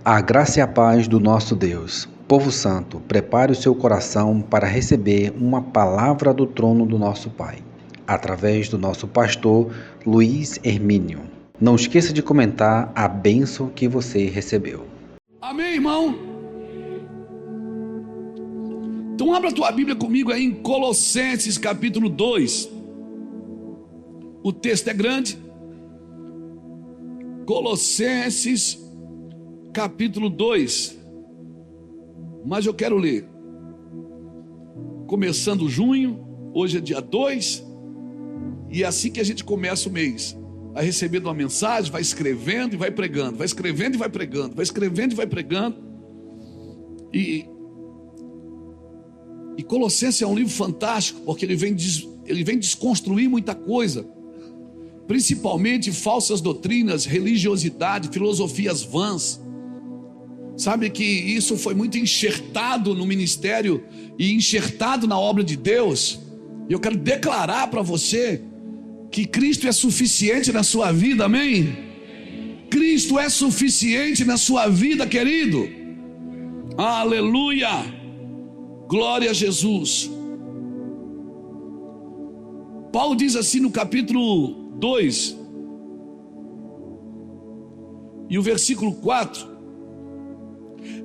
A graça e a paz do nosso Deus. Povo santo, prepare o seu coração para receber uma palavra do trono do nosso Pai, através do nosso pastor Luiz Hermínio. Não esqueça de comentar a bênção que você recebeu. Amém, irmão? Então abra a tua Bíblia comigo aí em Colossenses capítulo 2. O texto é grande. Colossenses capítulo 2. Mas eu quero ler. Começando junho, hoje é dia 2. E é assim que a gente começa o mês. Vai recebendo uma mensagem, vai escrevendo e vai pregando. Vai escrevendo e vai pregando. Vai escrevendo e vai pregando. E Colossenses é um livro fantástico, porque ele vem desconstruir muita coisa, principalmente falsas doutrinas, religiosidade, filosofias vãs. Sabe que isso foi muito enxertado no ministério e enxertado na obra de Deus. E eu quero declarar para você que Cristo é suficiente na sua vida, amém? Cristo é suficiente na sua vida, querido. Aleluia! Glória a Jesus. Paulo diz assim no capítulo 2 e o versículo 4.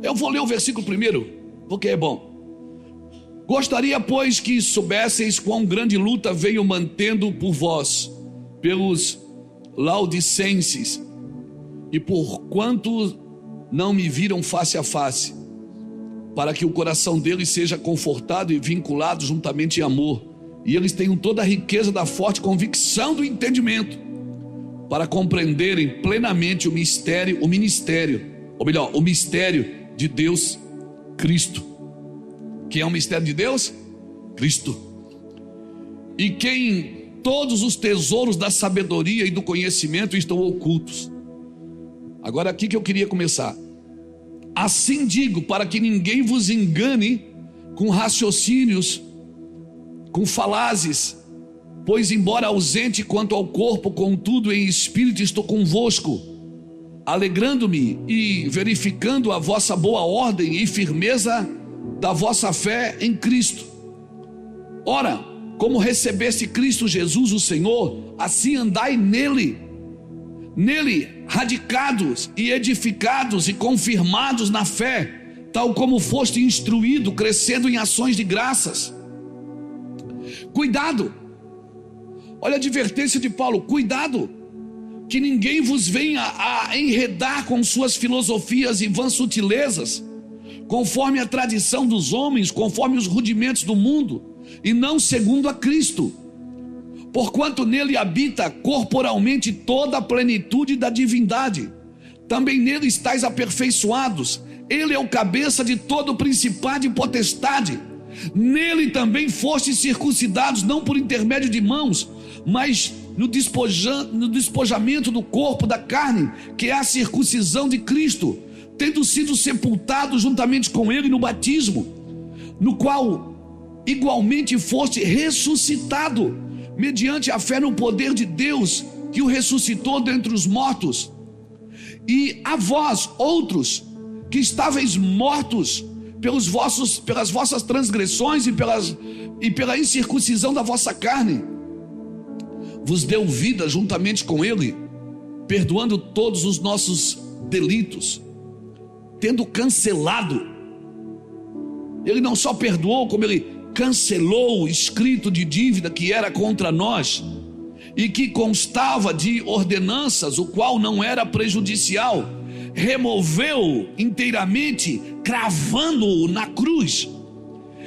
Eu vou ler o versículo primeiro, porque é bom. Gostaria, pois, que soubesseis quão grande luta veio mantendo por vós, pelos laodicenses, e por quanto não me viram face a face, para que o coração deles seja confortado e vinculado juntamente em amor, e eles tenham toda a riqueza da forte convicção do entendimento, para compreenderem plenamente o mistério de Deus, Cristo. Que é o mistério de Deus? Cristo. E quem todos os tesouros da sabedoria e do conhecimento estão ocultos. Agora aqui que eu queria começar. Assim digo, para que ninguém vos engane com raciocínios, com falácias, pois embora ausente quanto ao corpo, contudo em espírito estou convosco, alegrando-me e verificando a vossa boa ordem e firmeza da vossa fé em Cristo. Ora, como recebeste Cristo Jesus o Senhor, assim andai nele, radicados e edificados e confirmados na fé, tal como foste instruído, crescendo em ações de graças. Cuidado, olha a advertência de Paulo, cuidado, que ninguém vos venha a enredar com suas filosofias e vãs sutilezas, conforme a tradição dos homens, conforme os rudimentos do mundo, e não segundo a Cristo. Porquanto nele habita corporalmente toda a plenitude da divindade, também nele estáis aperfeiçoados. Ele é o cabeça de todo o principado e potestade. Nele também fostes circuncidados, não por intermédio de mãos, mas no despojamento do corpo da carne, que é a circuncisão de Cristo, tendo sido sepultado juntamente com ele no batismo, no qual igualmente foste ressuscitado, mediante a fé no poder de Deus, que o ressuscitou dentre os mortos. E a vós, outros, que estáveis mortos pelas vossas transgressões e pela incircuncisão da vossa carne, vos deu vida juntamente com ele, perdoando todos os nossos delitos, tendo cancelado. Ele não só perdoou, como ele cancelou o escrito de dívida que era contra nós e que constava de ordenanças, o qual não era prejudicial, removeu inteiramente, cravando-o na cruz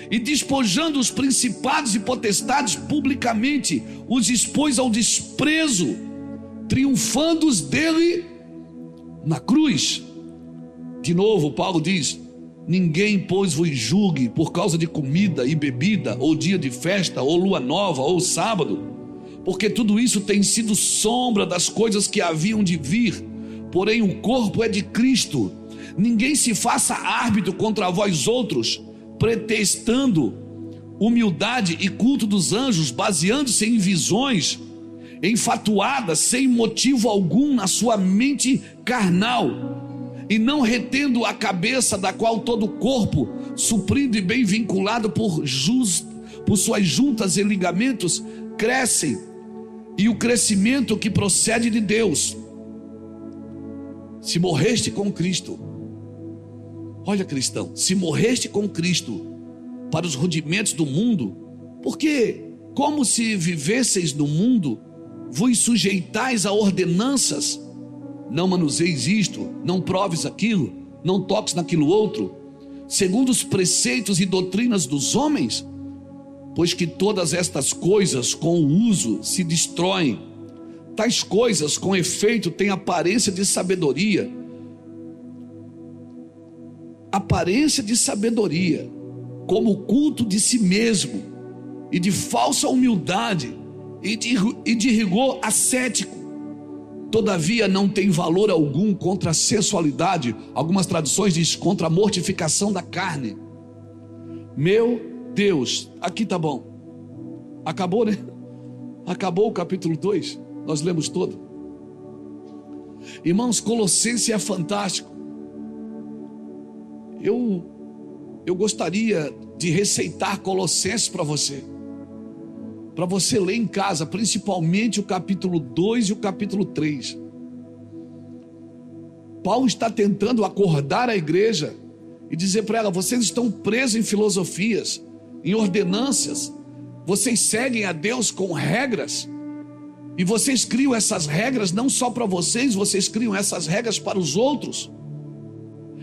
e despojando os principados e potestades publicamente, os expôs ao desprezo, triunfando dele na cruz. De novo, Paulo diz: ninguém, pois, vos julgue por causa de comida e bebida, ou dia de festa, ou lua nova, ou sábado, porque tudo isso tem sido sombra das coisas que haviam de vir, porém o corpo é de Cristo. Ninguém se faça árbitro contra vós outros, pretextando humildade e culto dos anjos, baseando-se em visões, enfatuadas sem motivo algum na sua mente carnal, e não retendo a cabeça, da qual todo o corpo, suprido e bem vinculado por suas juntas e ligamentos, crescem, e o crescimento que procede de Deus. Se morreste com Cristo, olha, cristão, se morreste com Cristo para os rudimentos do mundo, porque como se vivesseis no mundo, vos sujeitais a ordenanças: não manuseis isto, não proves aquilo, não toques naquilo outro, segundo os preceitos e doutrinas dos homens, pois que todas estas coisas com o uso se destroem. Tais coisas com efeito têm aparência de sabedoria, como o culto de si mesmo, e de falsa humildade, e de rigor ascético. Todavia não tem valor algum contra a sensualidade. Algumas traduções dizem contra a mortificação da carne. Meu Deus, aqui tá bom. Acabou, né? Acabou o capítulo 2. Nós lemos todo. Irmãos, Colossenses é fantástico. Eu gostaria de receitar Colossenses para você ler em casa, principalmente o capítulo 2 e o capítulo 3. Paulo está tentando acordar a igreja e dizer para ela: vocês estão presos em filosofias, em ordenâncias, vocês seguem a Deus com regras, e vocês criam essas regras não só para vocês, vocês criam essas regras para os outros.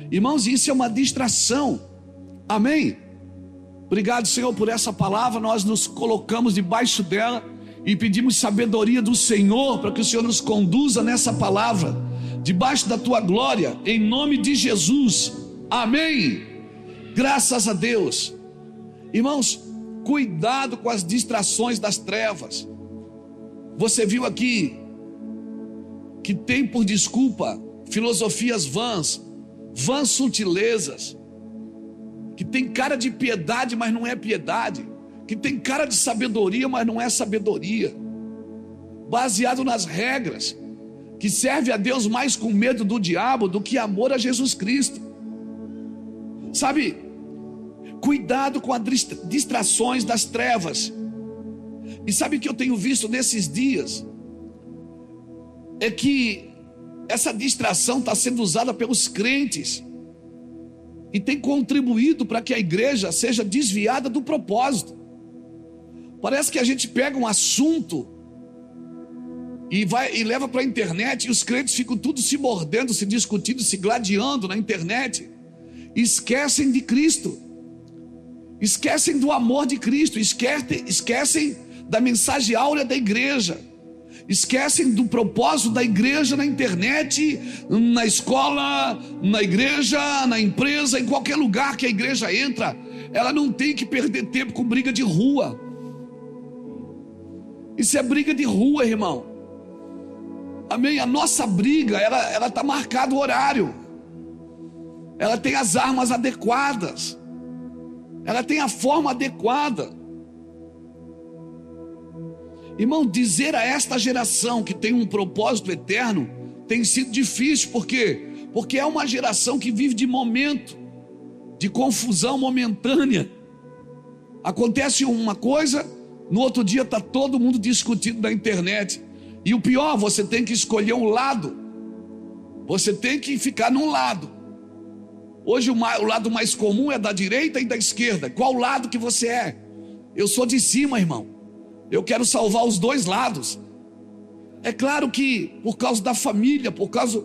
Irmãos, isso é uma distração. Amém? Obrigado, Senhor, por essa palavra. Nós nos colocamos debaixo dela e pedimos sabedoria do Senhor para que o Senhor nos conduza nessa palavra, debaixo da tua glória, em nome de Jesus. Amém. Graças a Deus. Irmãos, cuidado com as distrações das trevas. Você viu aqui que tem por desculpa filosofias vãs sutilezas, que tem cara de piedade, mas não é piedade, que tem cara de sabedoria, mas não é sabedoria, baseado nas regras, que serve a Deus mais com medo do diabo do que amor a Jesus Cristo. Sabe, cuidado com as distrações das trevas. E sabe o que eu tenho visto nesses dias? É que essa distração está sendo usada pelos crentes e tem contribuído para que a igreja seja desviada do propósito. Parece que a gente pega um assunto e leva para a internet, e os crentes ficam tudo se mordendo, se discutindo, se gladiando na internet, e esquecem de Cristo, esquecem do amor de Cristo, esquecem da mensagem áurea da igreja, esquecem do propósito da igreja na internet, na escola, na igreja, na empresa, em qualquer lugar que a igreja entra. Ela não tem que perder tempo com briga de rua. Isso é briga de rua, irmão. Amém? A nossa briga, ela está marcado o horário, ela tem as armas adequadas, ela tem a forma adequada. Irmão, dizer a esta geração que tem um propósito eterno tem sido difícil. Por quê? Porque é uma geração que vive de momento, de confusão momentânea. Acontece uma coisa, no outro dia está todo mundo discutindo na internet. E o pior, você tem que escolher um lado, você tem que ficar num lado. Hoje o lado mais comum é da direita e da esquerda. Qual lado que você é? Eu sou de cima, irmão. Eu quero salvar os dois lados. É claro que por causa da família, por causa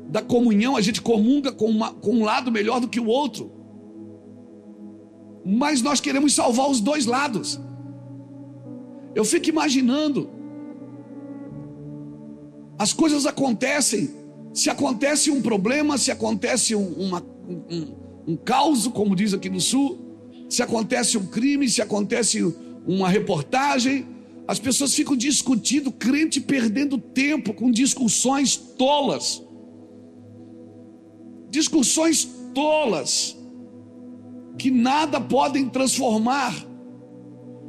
da comunhão, a gente comunga com um lado melhor do que o outro. Mas nós queremos salvar os dois lados. Eu fico imaginando, as coisas acontecem, se acontece um problema, se acontece um caos, como diz aqui no sul, se acontece um crime, se acontece uma reportagem, as pessoas ficam discutindo, crente perdendo tempo com discussões tolas, que nada podem transformar,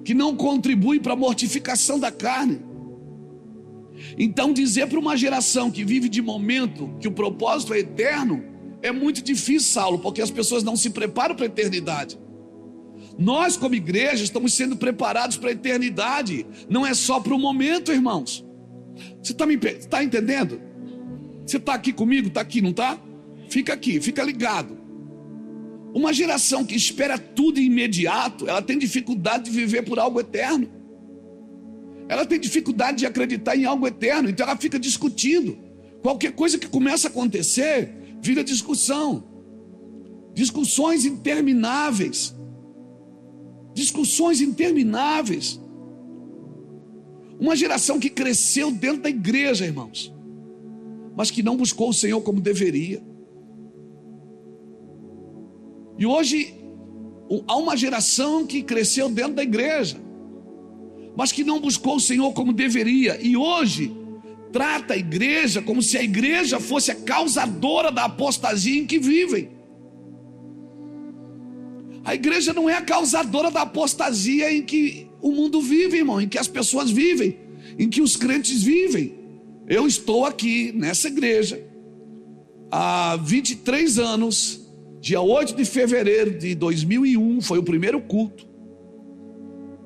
que não contribuem para a mortificação da carne. Então dizer para uma geração que vive de momento que o propósito é eterno É muito difícil, Saulo, porque as pessoas não se preparam para a eternidade. Nós, como igreja, estamos sendo preparados para a eternidade. Não é só para o momento, irmãos. Você está entendendo? Você está aqui comigo? Está aqui, não está? Fica aqui, fica ligado. Uma geração que espera tudo imediato, ela tem dificuldade de viver por algo eterno. Ela tem dificuldade de acreditar em algo eterno. Então ela fica discutindo. Qualquer coisa que começa a acontecer, vira discussão. Discussões intermináveis. Discussões intermináveis. Uma geração que cresceu dentro da igreja, irmãos, mas que não buscou o Senhor como deveria. E hoje há uma geração que cresceu dentro da igreja, mas que não buscou o Senhor como deveria. E hoje trata a igreja como se a igreja fosse a causadora da apostasia em que vivem. A igreja não é a causadora da apostasia em que o mundo vive, irmão, em que as pessoas vivem, em que os crentes vivem. Eu estou aqui nessa igreja há 23 anos, dia 8 de fevereiro de 2001, foi o primeiro culto.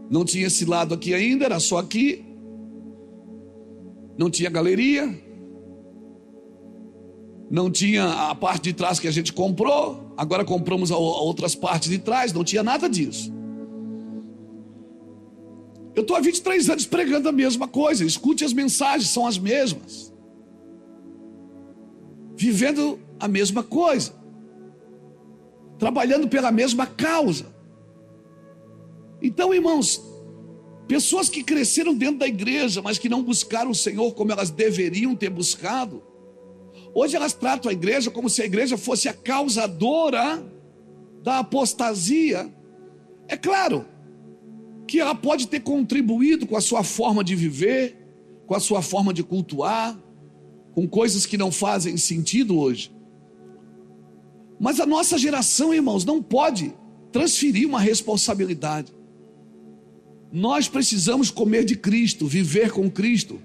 Não tinha esse lado aqui ainda, era só aqui. Não tinha galeria. Não tinha a parte de trás que a gente comprou. Agora compramos outras partes de trás. Não tinha nada disso. Eu estou há 23 anos pregando a mesma coisa. Escute as mensagens, são as mesmas. Vivendo a mesma coisa. Trabalhando pela mesma causa. Então, irmãos, pessoas que cresceram dentro da igreja, mas que não buscaram o Senhor como elas deveriam ter buscado, hoje elas tratam a igreja como se a igreja fosse a causadora da apostasia. É claro que ela pode ter contribuído com a sua forma de viver, com a sua forma de cultuar, com coisas que não fazem sentido hoje. Mas a nossa geração, irmãos, não pode transferir uma responsabilidade. Nós precisamos comer de Cristo, viver com Cristo.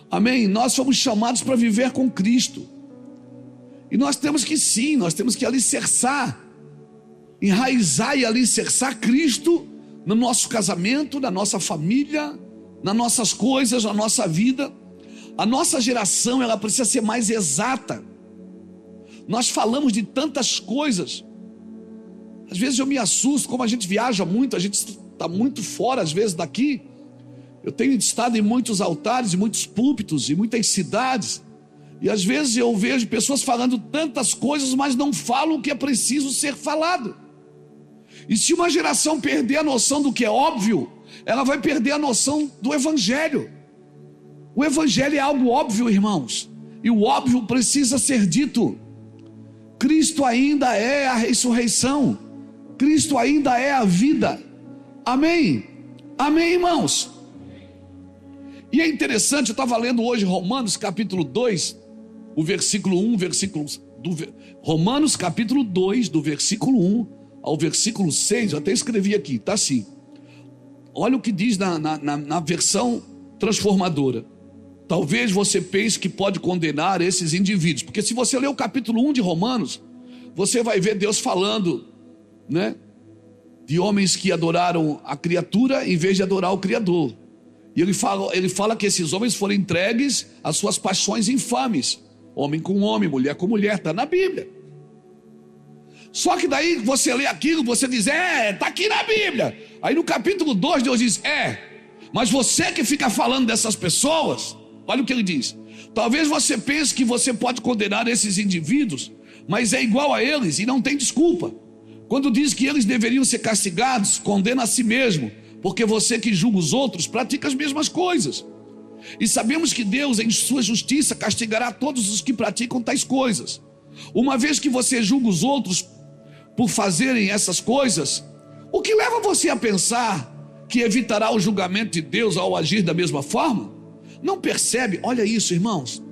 Amém? Nós fomos chamados para viver com Cristo. E nós temos que sim, nós temos que alicerçar, enraizar e alicerçar Cristo no nosso casamento, na nossa família, nas nossas coisas, na nossa vida. A nossa geração, ela precisa ser mais exata. Nós falamos de tantas coisas. Às vezes eu me assusto, como a gente viaja muito, a gente está muito fora às vezes daqui. Eu tenho estado em muitos altares, em muitos púlpitos, em muitas cidades. E às vezes eu vejo pessoas falando tantas coisas, mas não falam o que é preciso ser falado. E se uma geração perder a noção do que é óbvio, ela vai perder a noção do evangelho. O evangelho é algo óbvio, irmãos. E o óbvio precisa ser dito. Cristo ainda é a ressurreição. Cristo ainda é a vida. Amém? Amém, irmãos? E é interessante, eu estava lendo hoje Romanos capítulo 2, o versículo 1, Romanos capítulo 2, do versículo 1 ao versículo 6, eu até escrevi aqui, está assim. Olha o que diz na versão transformadora. Talvez você pense que pode condenar esses indivíduos, porque se você ler o capítulo 1 de Romanos, você vai ver Deus falando, né, de homens que adoraram a criatura em vez de adorar o Criador. E ele fala que esses homens foram entregues às suas paixões infames, homem com homem, mulher com mulher, está na Bíblia. Só que daí você lê aquilo, você diz, está aqui na Bíblia. Aí no capítulo 2 Deus diz, mas você que fica falando dessas pessoas, olha o que ele diz. Talvez você pense que você pode condenar esses indivíduos, mas é igual a eles e não tem desculpa. Quando diz que eles deveriam ser castigados, condena a si mesmo, porque você que julga os outros pratica as mesmas coisas. E sabemos que Deus, em sua justiça, castigará todos os que praticam tais coisas. Uma vez que você julga os outros por fazerem essas coisas, o que leva você a pensar que evitará o julgamento de Deus ao agir da mesma forma? Não percebe, olha isso, irmãos,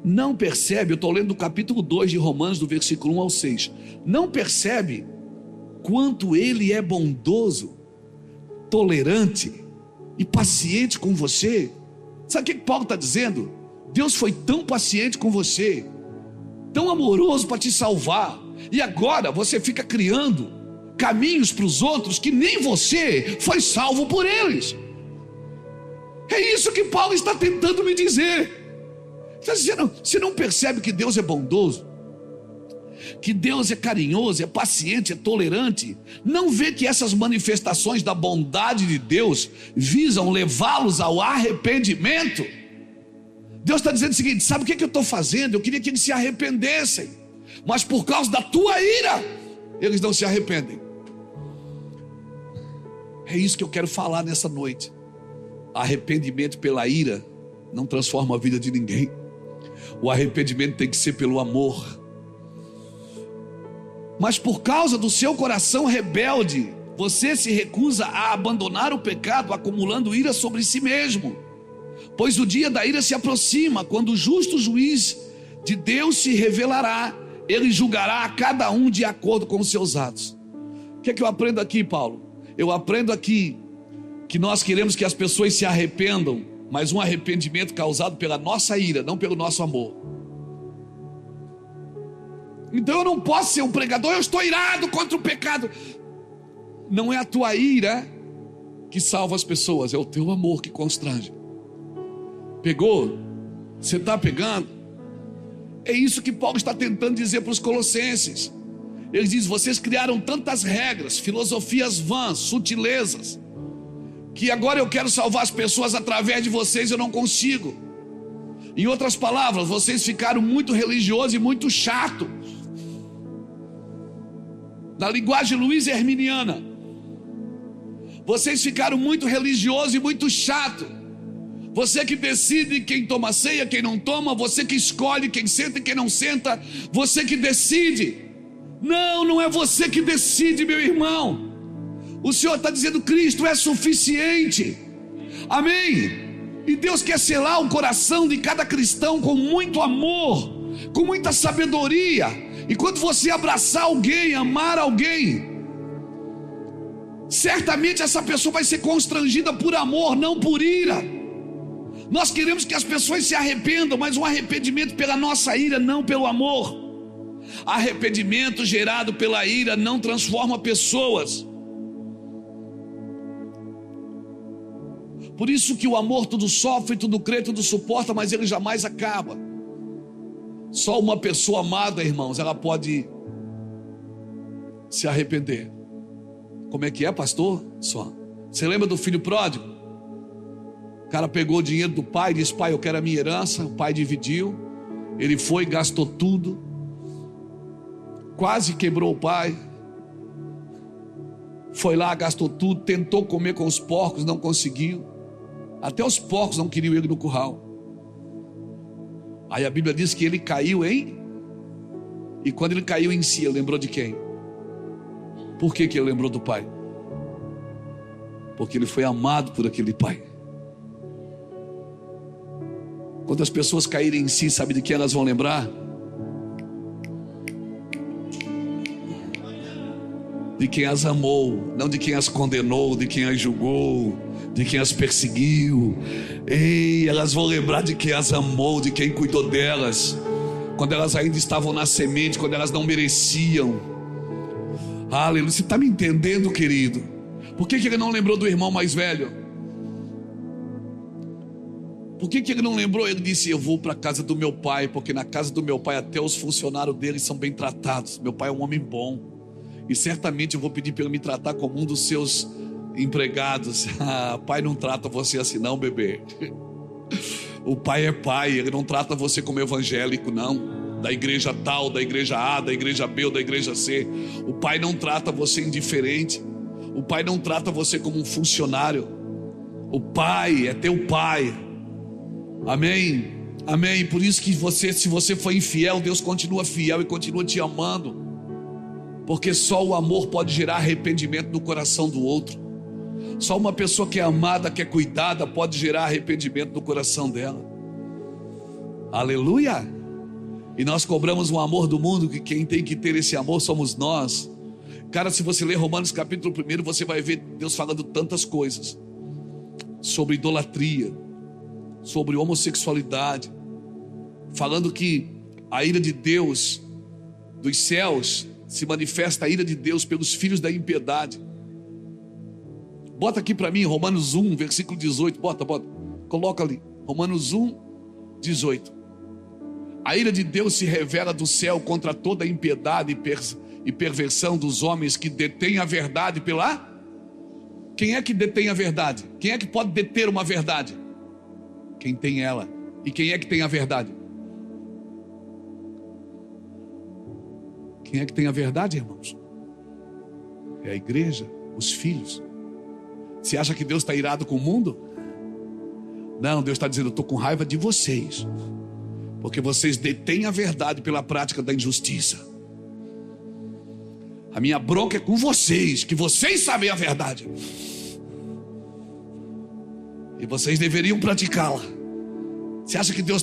não percebe, eu estou lendo o capítulo 2 de Romanos, do versículo 1 ao 6, não percebe quanto ele é bondoso, tolerante e paciente com você? Sabe o que Paulo está dizendo? Deus foi tão paciente com você tão amoroso para te salvar, e agora você fica criando caminhos para os outros que nem você foi salvo por eles. É isso que Paulo está tentando me dizer. Você não percebe que Deus é bondoso? Que Deus é carinhoso, é paciente, é tolerante? Não vê que essas manifestações da bondade de Deus visam levá-los ao arrependimento? Deus está dizendo o seguinte: sabe o que eu estou fazendo? Eu queria que eles se arrependessem, mas por causa da tua ira, eles não se arrependem. É isso que eu quero falar nessa noite. Arrependimento pela ira não transforma a vida de ninguém. O arrependimento tem que ser pelo amor. Mas por causa do seu coração rebelde, você se recusa a abandonar o pecado, acumulando ira sobre si mesmo. Pois o dia da ira se aproxima, quando o justo juiz de Deus se revelará. Ele julgará a cada um de acordo com os seus atos. O que é que eu aprendo aqui, Paulo? Eu aprendo aqui que nós queremos que as pessoas se arrependam, mas um arrependimento causado pela nossa ira, não pelo nosso amor. Então eu não posso ser um pregador: eu estou irado contra o pecado. Não é a tua ira que salva as pessoas, é o teu amor que constrange. Pegou? Você está pegando? É isso que Paulo está tentando dizer para os colossenses. Ele diz: vocês criaram tantas regras, filosofias vãs, sutilezas, que agora eu quero salvar as pessoas através de vocês, eu não consigo. Em outras palavras, vocês ficaram muito religiosos e muito chato. Na linguagem Luiz Herminiana, vocês ficaram muito religiosos e muito chato. Você que decide quem toma ceia, quem não toma. Você que escolhe quem senta e quem não senta. Você que decide. Não é você que decide, meu irmão. O Senhor está dizendo: Cristo é suficiente. Amém? E Deus quer selar o coração de cada cristão com muito amor, com muita sabedoria. E quando você abraçar alguém, amar alguém, certamente essa pessoa vai ser constrangida por amor, não por ira. Nós queremos que as pessoas se arrependam, mas um arrependimento pela nossa ira, não pelo amor. Arrependimento gerado pela ira não transforma pessoas. Por isso que o amor tudo sofre, tudo crê, tudo suporta, mas ele jamais acaba. Só uma pessoa amada, irmãos, ela pode se arrepender. Como é que é, pastor? Só. Você lembra do filho pródigo? O cara pegou o dinheiro do pai e disse: pai, eu quero a minha herança. O pai dividiu. Ele foi, gastou tudo. Quase quebrou o pai. Foi lá, gastou tudo. Tentou comer com os porcos, não conseguiu. Até os porcos não queriam ele no curral. Aí a Bíblia diz que ele caiu em... E quando ele caiu em si, ele lembrou de quem? Por que ele lembrou do pai? Porque ele foi amado por aquele pai. Quando as pessoas caírem em si, sabe de quem elas vão lembrar? De quem as amou, não de quem as condenou, de quem as julgou, de quem as perseguiu. Ei, elas vão lembrar de quem as amou, de quem cuidou delas, quando elas ainda estavam na semente, quando elas não mereciam. Aleluia. Você está me entendendo, querido? Por que ele não lembrou do irmão mais velho? Por que ele não lembrou? Ele disse: eu vou para a casa do meu pai, porque na casa do meu pai até os funcionários dele são bem tratados. Meu pai é um homem bom, e certamente eu vou pedir para ele me tratar como um dos seus empregados. Pai não trata você assim não, bebê. O pai é pai, ele não trata você como evangélico não, da igreja tal, da igreja A, da igreja B ou da igreja C. O pai não trata você indiferente. O pai não trata você como um funcionário. O pai é teu pai. Amém? Amém? Por isso que se você for infiel, Deus continua fiel e continua te amando, porque só o amor pode gerar arrependimento no coração do outro. Só uma pessoa que é amada, que é cuidada, pode gerar arrependimento no coração dela. Aleluia! E nós cobramos um amor do mundo, que quem tem que ter esse amor somos nós. Cara, se você ler Romanos capítulo 1, você vai ver Deus falando tantas coisas sobre idolatria, sobre homossexualidade, falando que a ira de Deus dos céus, se manifesta a ira de Deus pelos filhos da impiedade. Bota aqui para mim, Romanos 1, versículo 18. Bota, coloca ali, Romanos 1, 18. A ira de Deus se revela do céu contra toda a impiedade e perversão dos homens que detêm a verdade pela... Quem é que detém a verdade? Quem é que pode deter uma verdade? Quem tem ela. E quem é que tem a verdade? Quem é que tem a verdade, irmãos? É a igreja, os filhos. Você acha que Deus está irado com o mundo? Não, Deus está dizendo: eu estou com raiva de vocês, porque vocês detêm a verdade pela prática da injustiça. A minha bronca é com vocês, que vocês sabem a verdade e vocês deveriam praticá-la. Você acha que Deus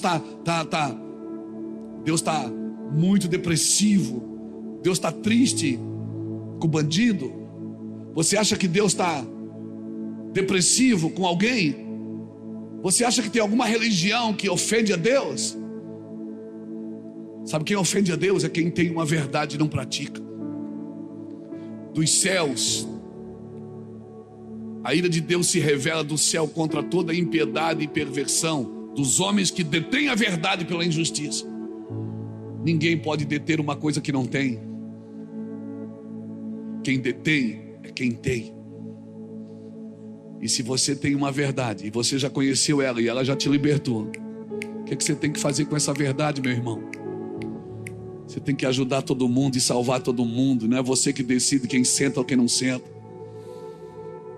Deus está muito depressivo? Deus está triste com o bandido? Você acha que Deus está depressivo com alguém? Você acha que tem alguma religião que ofende a Deus? Sabe quem ofende a Deus? É quem tem uma verdade e não pratica. Dos céus, a ira de Deus se revela do céu contra toda impiedade e perversão dos homens que detêm a verdade pela injustiça. Ninguém pode deter uma coisa que não tem. Quem detém é quem tem. E se você tem uma verdade e você já conheceu ela e ela já te libertou, o que você tem que fazer com essa verdade, meu irmão? Você tem que ajudar todo mundo e salvar todo mundo. Não é você que decide quem senta ou quem não senta.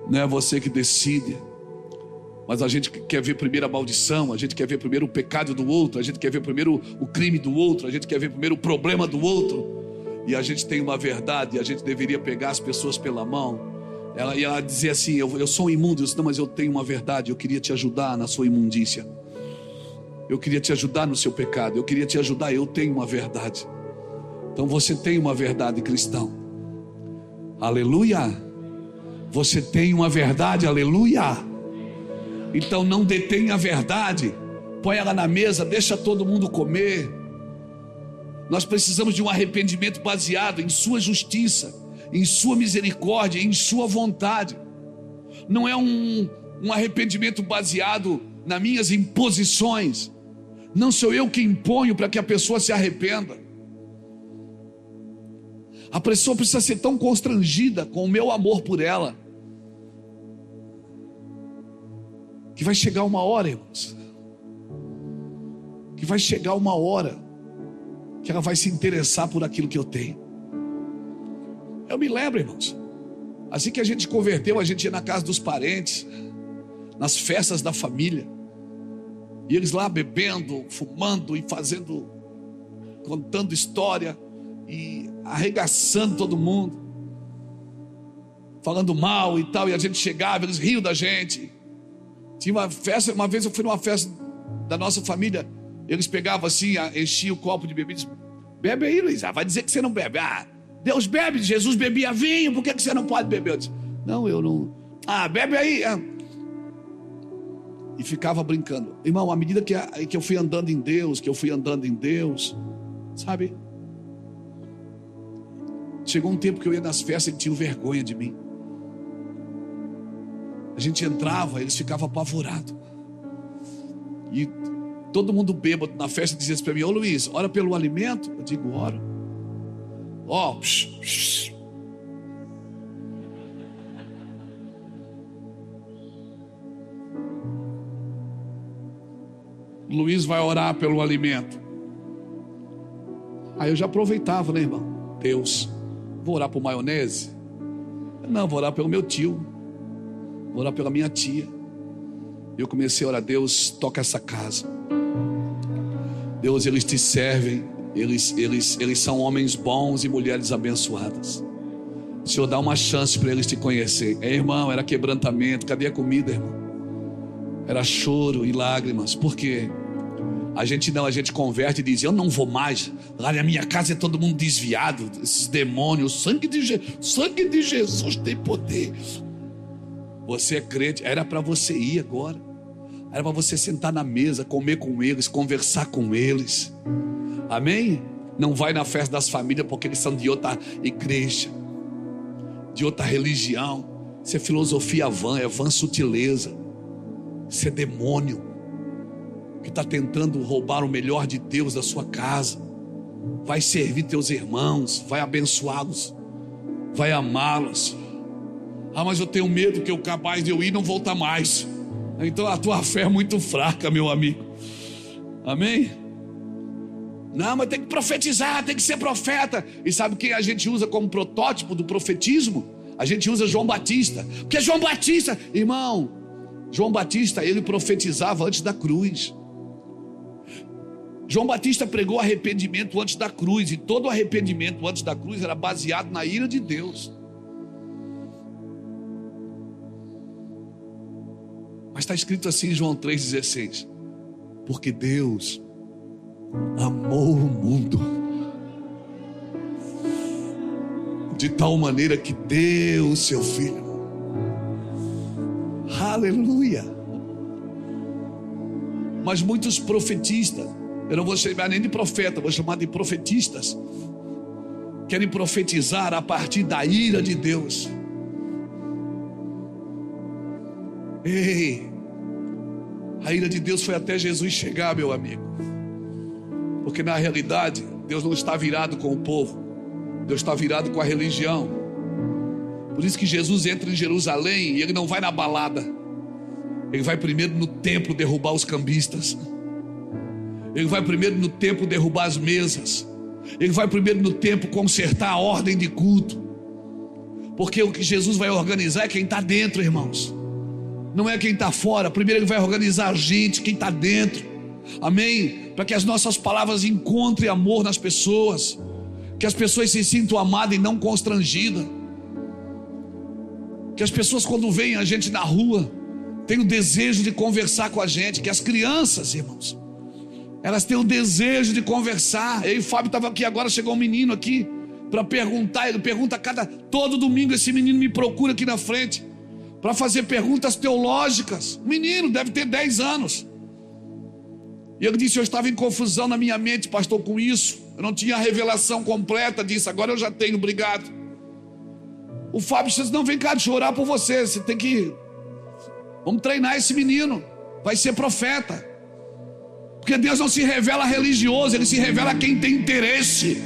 Não é você que decide. Mas a gente quer ver primeiro a maldição, a gente quer ver primeiro o pecado do outro, a gente quer ver primeiro o crime do outro, a gente quer ver primeiro o problema do outro. E a gente tem uma verdade, e a gente deveria pegar as pessoas pela mão. Ela dizia assim: eu sou um imundo. Eu disse: não, mas eu tenho uma verdade, eu queria te ajudar na sua imundícia. Eu queria te ajudar no seu pecado, eu queria te ajudar, eu tenho uma verdade. Então você tem uma verdade, cristão. Aleluia. Você tem uma verdade, aleluia. Então não detenha a verdade, põe ela na mesa, deixa todo mundo comer. Nós precisamos de um arrependimento baseado em sua justiça, em sua misericórdia, em sua vontade. Não é um arrependimento baseado nas minhas imposições. Não sou eu que imponho para que a pessoa se arrependa. A pessoa precisa ser tão constrangida com o meu amor por ela, que vai chegar uma hora, irmãos, que vai chegar uma hora que ela vai se interessar por aquilo que eu tenho. Eu me lembro, irmãos, assim que a gente converteu, a gente ia na casa dos parentes, nas festas da família, e eles lá bebendo, fumando e fazendo, contando história e arregaçando todo mundo, falando mal e tal. E a gente chegava, eles riam da gente. Tinha uma festa, uma vez eu fui numa festa da nossa família, eles pegavam assim, enchiam o copo de bebida e diziam: bebe aí, Luiz. Vai dizer que você não bebe. Deus bebe, Jesus bebia vinho, por que você não pode beber? Eu disse: não, eu não. Bebe aí. E ficava brincando. Irmão, à medida que eu fui andando em Deus, sabe? Chegou um tempo que eu ia nas festas e tinham vergonha de mim. A gente entrava, eles ficavam apavorados. E todo mundo bêbado na festa dizia assim para mim: ô Luiz, ora pelo alimento. Eu digo: oro. Luiz vai orar pelo alimento. Aí eu já aproveitava, né, irmão? Deus, vou orar por maionese? Não, vou orar pelo meu tio, vou orar pela minha tia. Eu comecei a orar: Deus, toca essa casa. Deus, eles te servem, eles são homens bons e mulheres abençoadas. Senhor, dá uma chance para eles te conhecer. Irmão, era quebrantamento. Cadê a comida, irmão? Era choro e lágrimas. Por quê? A gente converte e diz: eu não vou mais. Lá na minha casa é todo mundo desviado. Esses demônios, o sangue de Jesus tem poder. Você é crente, era para você ir agora. Era para você sentar na mesa, comer com eles, conversar com eles. Amém? Não vai na festa das famílias porque eles são de outra igreja, de outra religião. Isso é filosofia vã, é vã sutileza. Isso é demônio que está tentando roubar o melhor de Deus da sua casa. Vai servir teus irmãos, vai abençoá-los, vai amá-los. Ah, mas eu tenho medo que eu capaz de eu ir e não voltar mais. Então a tua fé é muito fraca, meu amigo. Amém? Não, mas tem que profetizar, tem que ser profeta. E sabe quem a gente usa como protótipo do profetismo? A gente usa João Batista. Porque João Batista, irmão, João Batista, ele profetizava antes da cruz. João Batista pregou arrependimento antes da cruz. E todo arrependimento antes da cruz era baseado na ira de Deus. Mas está escrito assim em João 3,16: porque Deus amou o mundo de tal maneira que deu o seu Filho. Aleluia. Mas muitos profetistas, eu não vou chamar nem de profeta, vou chamar de profetistas, querem profetizar a partir da ira de Deus. Ei, a ira de Deus foi até Jesus chegar, meu amigo. Porque na realidade Deus não está virado com o povo, Deus está virado com a religião. Por isso que Jesus entra em Jerusalém e ele não vai na balada. Ele vai primeiro no templo derrubar os cambistas. Ele vai primeiro no templo derrubar as mesas. Ele vai primeiro no templo consertar a ordem de culto. Porque o que Jesus vai organizar é quem está dentro, irmãos. Não é quem está fora. Primeiro ele vai organizar a gente, quem está dentro. Amém? Para que as nossas palavras encontrem amor nas pessoas, que as pessoas se sintam amadas e não constrangidas, que as pessoas quando veem a gente na rua tenham o desejo de conversar com a gente, que as crianças, irmãos, elas têm o desejo de conversar. Eu e o Fábio estava aqui agora, chegou um menino aqui para perguntar. Ele pergunta todo domingo, esse menino me procura aqui na frente para fazer perguntas teológicas. O menino deve ter 10 anos. E ele disse: eu estava em confusão na minha mente, pastor, com isso. Eu não tinha a revelação completa disso. Agora eu já tenho, obrigado. O Fábio disse: não, vem cá, deixa eu orar por você. Você tem que... Vamos treinar esse menino. Vai ser profeta. Porque Deus não se revela religioso. Ele se revela a quem tem interesse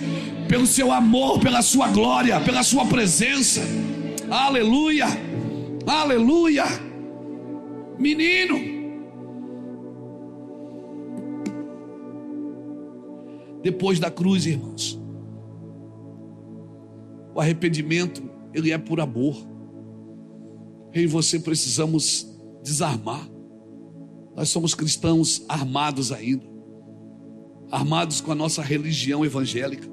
pelo seu amor, pela sua glória, pela sua presença. Aleluia. Aleluia. Menino, depois da cruz, irmãos, o arrependimento, ele é por amor. Eu e você precisamos desarmar. Nós somos cristãos armados ainda, armados com a nossa religião evangélica.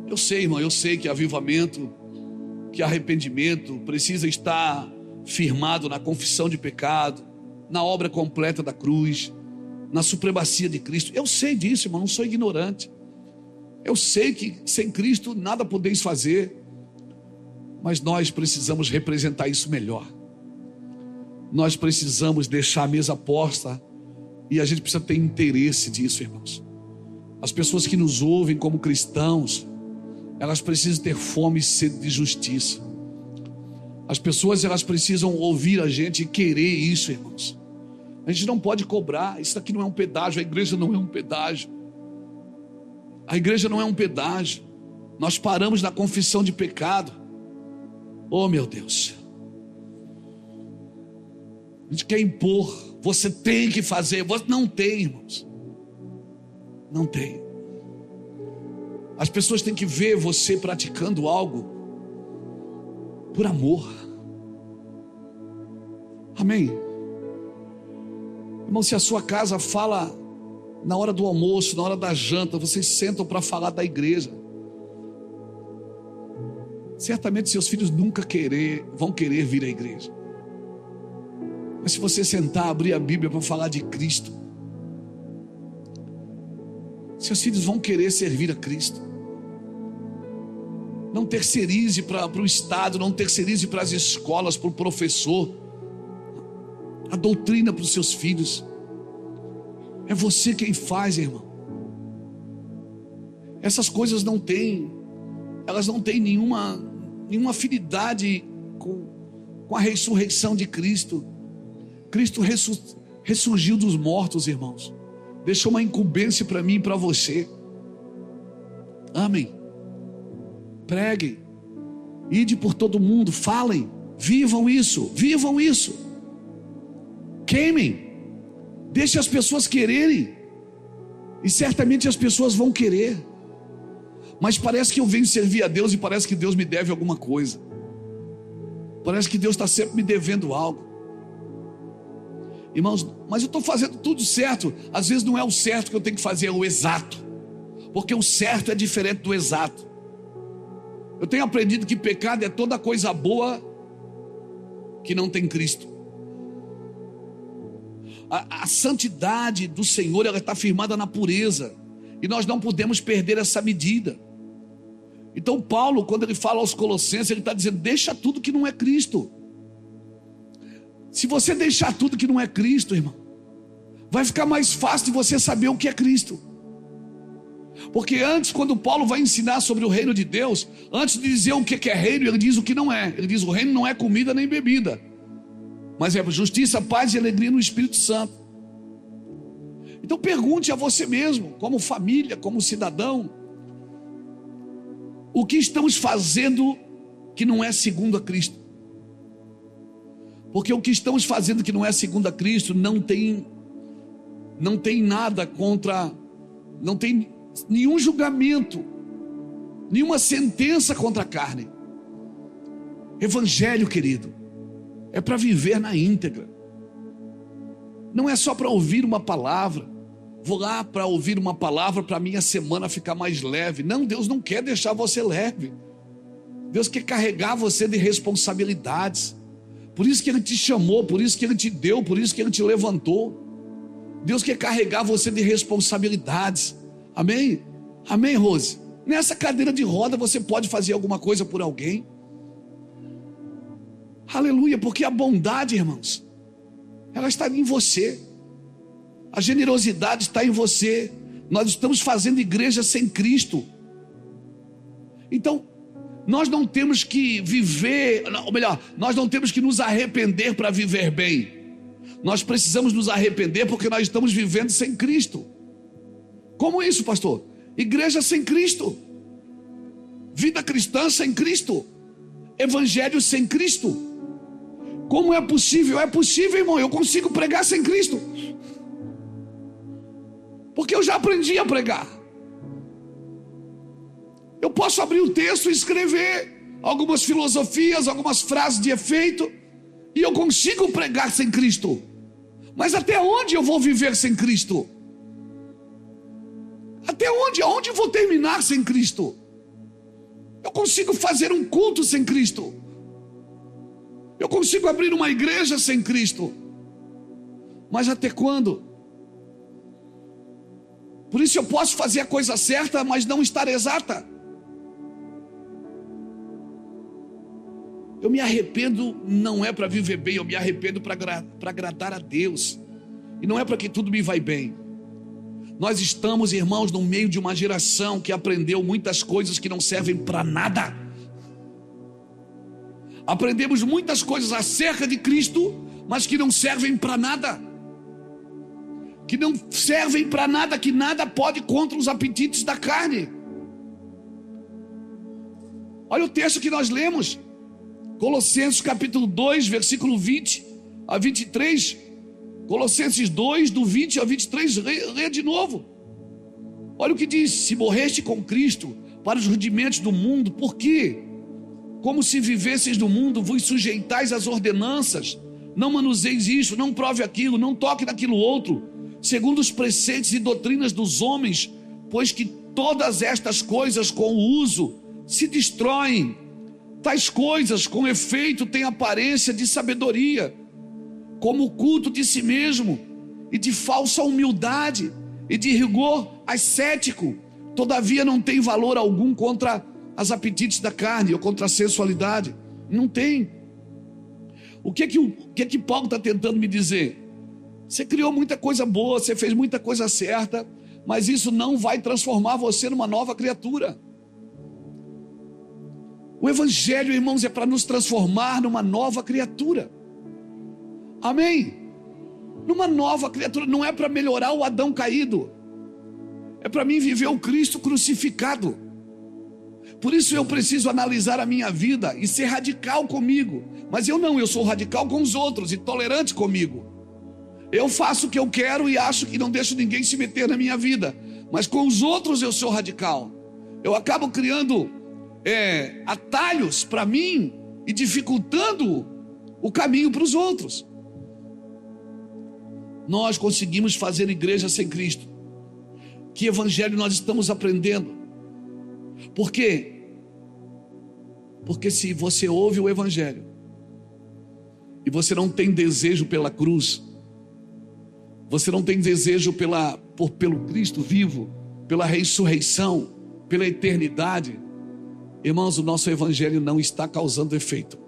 Eu sei, irmão, eu sei que avivamento, que arrependimento precisa estar firmado na confissão de pecado, na obra completa da cruz, na supremacia de Cristo. Eu sei disso, irmão, não sou ignorante. Eu sei que sem Cristo nada podeis fazer, mas nós precisamos representar isso melhor. Nós precisamos deixar a mesa posta e a gente precisa ter interesse disso, irmãos. As pessoas que nos ouvem como cristãos, elas precisam ter fome e sede de justiça. As pessoas, elas precisam ouvir a gente e querer isso, irmãos. A gente não pode cobrar. Isso aqui não é um pedágio. A igreja não é um pedágio. A igreja não é um pedágio. Nós paramos na confissão de pecado. Oh, meu Deus. A gente quer impor. Você tem que fazer. Você não tem, irmãos. Não tem. As pessoas têm que ver você praticando algo por amor. Amém? Irmão, se a sua casa fala na hora do almoço, na hora da janta, vocês sentam para falar da igreja, certamente seus filhos nunca vão querer vir à igreja. Mas se você sentar, abrir a Bíblia para falar de Cristo, seus filhos vão querer servir a Cristo. Não terceirize para o Estado, não terceirize para as escolas, para o professor. doutrina para os seus filhos. É você quem faz, irmão. Essas coisas elas não têm nenhuma afinidade com a ressurreição de Cristo. Cristo ressurgiu dos mortos, irmãos. Deixou uma incumbência para mim e para você. Amém. Preguem, ide por todo mundo, falem, vivam isso, queimem, deixe as pessoas quererem, e certamente as pessoas vão querer. Mas parece que eu venho servir a Deus e parece que Deus me deve alguma coisa, parece que Deus está sempre me devendo algo. Irmãos, mas eu estou fazendo tudo certo. Às vezes não é o certo que eu tenho que fazer, é o exato, porque o certo é diferente do exato. Eu tenho aprendido que pecado é toda coisa boa que não tem Cristo. A santidade do Senhor, ela está firmada na pureza, e nós não podemos perder essa medida. Então Paulo, quando ele fala aos Colossenses, ele está dizendo: deixa tudo que não é Cristo. Se você deixar tudo que não é Cristo, irmão, vai ficar mais fácil de você saber o que é Cristo. Porque antes, quando Paulo vai ensinar sobre o reino de Deus, antes de dizer o que é reino, ele diz o que não é. Ele diz: o reino não é comida nem bebida, mas é justiça, paz e alegria no Espírito Santo. Então pergunte a você mesmo, como família, como cidadão, o que estamos fazendo que não é segundo a Cristo? Porque o que estamos fazendo que não é segundo a Cristo não tem nada contra, não tem nenhum julgamento, nenhuma sentença contra a carne. Evangelho, querido, é para viver na íntegra. Não é só para ouvir uma palavra. Vou lá para ouvir uma palavra para minha semana ficar mais leve. Não, Deus não quer deixar você leve. Deus quer carregar você de responsabilidades. Por isso que Ele te chamou, por isso que Ele te deu, por isso que Ele te levantou. Deus quer carregar você de responsabilidades. Amém? Amém, Rose? Nessa cadeira de roda você pode fazer alguma coisa por alguém. Aleluia, porque a bondade, irmãos, ela está em você. A generosidade está em você. Nós estamos fazendo igreja sem Cristo. Então, nós não temos que viver, ou melhor, nós não temos que nos arrepender para viver bem. Nós precisamos nos arrepender porque nós estamos vivendo sem Cristo. Como isso, pastor? Igreja sem Cristo, vida cristã sem Cristo, evangelho sem Cristo. Como é possível? É possível, irmão. Eu consigo pregar sem Cristo, porque eu já aprendi a pregar. Eu posso abrir o texto e escrever algumas filosofias, algumas frases de efeito, e eu consigo pregar sem Cristo. Mas até onde eu vou viver sem Cristo? Até onde? Aonde eu vou terminar sem Cristo? Eu consigo fazer um culto sem Cristo. Eu consigo abrir uma igreja sem Cristo. Mas até quando? Por isso eu posso fazer a coisa certa, mas não estar exata. Eu me arrependo, não é para viver bem, eu me arrependo para agradar a Deus. E não é para que tudo me vai bem. Nós estamos, irmãos, no meio de uma geração que aprendeu muitas coisas que não servem para nada. Aprendemos muitas coisas acerca de Cristo, mas que não servem para nada. Que não servem para nada, que nada pode contra os apetites da carne. Olha o texto que nós lemos. Colossenses capítulo 2, versículo 20 a 23. Colossenses 2, do 20 a 23, lê de novo. Olha o que diz: se morreste com Cristo para os rudimentos do mundo, por quê? Como se vivesseis do mundo, vos sujeitais às ordenanças. Não manuseis isso, não prove aquilo, não toque naquilo outro, segundo os preceitos e doutrinas dos homens, pois que todas estas coisas com o uso se destroem. Tais coisas com efeito têm aparência de sabedoria, como o culto de si mesmo, e de falsa humildade, e de rigor ascético. Todavia não tem valor algum contra as apetites da carne, ou contra a sensualidade. Não tem. O que é que Paulo está tentando me dizer? Você criou muita coisa boa, você fez muita coisa certa, mas isso não vai transformar você numa nova criatura. O evangelho, irmãos, é para nos transformar numa nova criatura. Amém? Numa nova criatura, não é para melhorar o Adão caído. É para mim viver o Cristo crucificado. Por isso eu preciso analisar a minha vida e ser radical comigo. Mas eu sou radical com os outros e tolerante comigo. Eu faço o que eu quero e acho que não deixo ninguém se meter na minha vida. Mas com os outros eu sou radical. Eu acabo criando atalhos para mim e dificultando o caminho para os outros. Nós conseguimos fazer igreja sem Cristo. Que evangelho nós estamos aprendendo? Por quê? Porque se você ouve o evangelho e você não tem desejo pela cruz, você não tem desejo pelo Cristo vivo, pela ressurreição, pela eternidade, irmãos, o nosso evangelho não está causando efeito.